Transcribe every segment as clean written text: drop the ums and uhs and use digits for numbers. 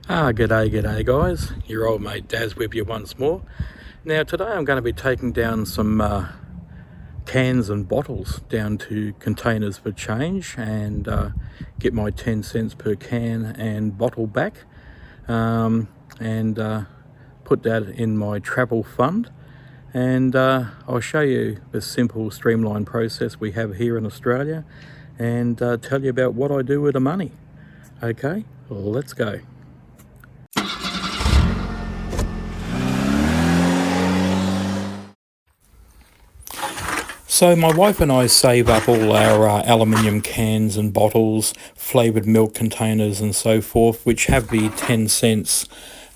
G'day guys, your old mate Daz with you once more. Now today I'm going to be taking down some cans and bottles down to Containers for Change and get my 10 cents per can and bottle back, and put that in my travel fund. And I'll show you the simple streamlined process we have here in Australia and tell you about what I do with the money. Okay, let's go. So my wife and I save up all our aluminium cans and bottles, flavoured milk containers and so forth, which have the 10 cents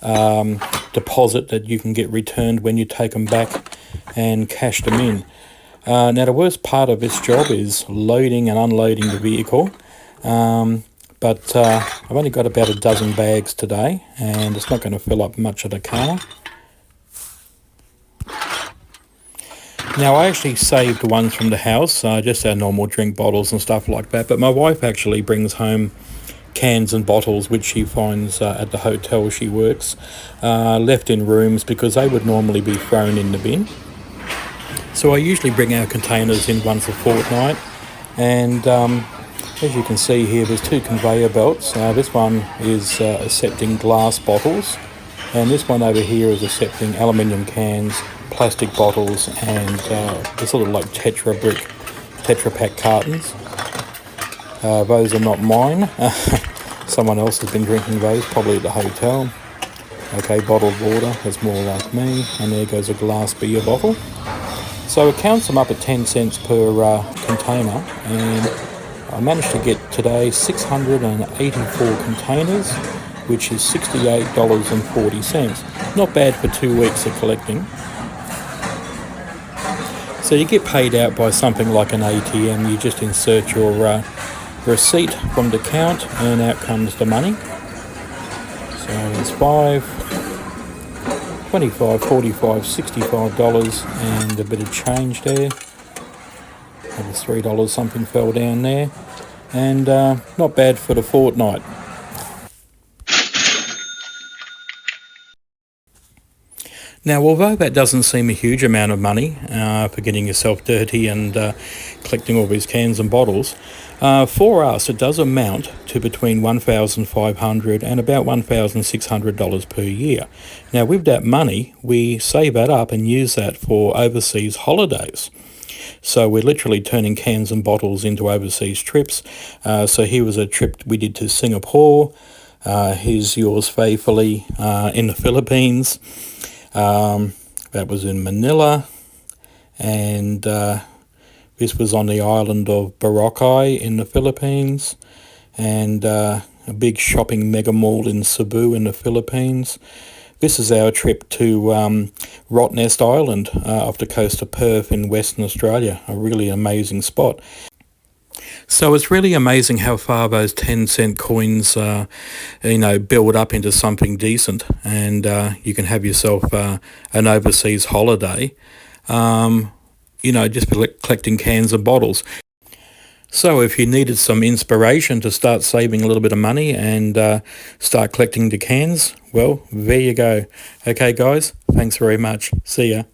deposit that you can get returned when you take them back and cash them in. Now the worst part of this job is loading and unloading the vehicle, but I've only got about a dozen bags today and it's not going to fill up much of the car. Now I actually saved the ones from the house, just our normal drink bottles and stuff like that, but my wife actually brings home cans and bottles which she finds at the hotel she works, left in rooms because they would normally be thrown in the bin. So I usually bring our containers in once a fortnight, and as you can see here there's two conveyor belts. This one is accepting glass bottles, and this one over here is accepting aluminium cans, plastic bottles, and the sort of like Tetra Pak cartons. Those are not mine. Someone else has been drinking those, probably at the hotel. Okay, bottled water, that's more like me, and there goes a glass beer bottle. So it counts them up at 10 cents per container, and I managed to get today 684 containers, which is $68.40. Not bad for 2 weeks of collecting. So you get paid out by something like an ATM. You just insert your receipt from the account and out comes the money. So it's $5, $25, $45, $65 and a bit of change there. Maybe $3 something fell down there, and not bad for the fortnight. Now, although that doesn't seem a huge amount of money for getting yourself dirty and collecting all these cans and bottles, for us it does amount to between $1,500 and about $1,600 per year. Now, with that money, we save that up and use that for overseas holidays. So we're literally turning cans and bottles into overseas trips. So here was a trip we did to Singapore. Here's yours faithfully in the Philippines. That was in Manila, and this was on the island of Boracay in the Philippines, and a big shopping mega mall in Cebu in the Philippines. This is our trip to Rottnest Island off the coast of Perth in Western Australia, a really amazing spot. So it's really amazing how far those 10 cent coins, build up into something decent, and you can have yourself an overseas holiday, just collecting cans and bottles. So if you needed some inspiration to start saving a little bit of money and start collecting the cans, well, there you go. Okay, guys, thanks very much. See ya.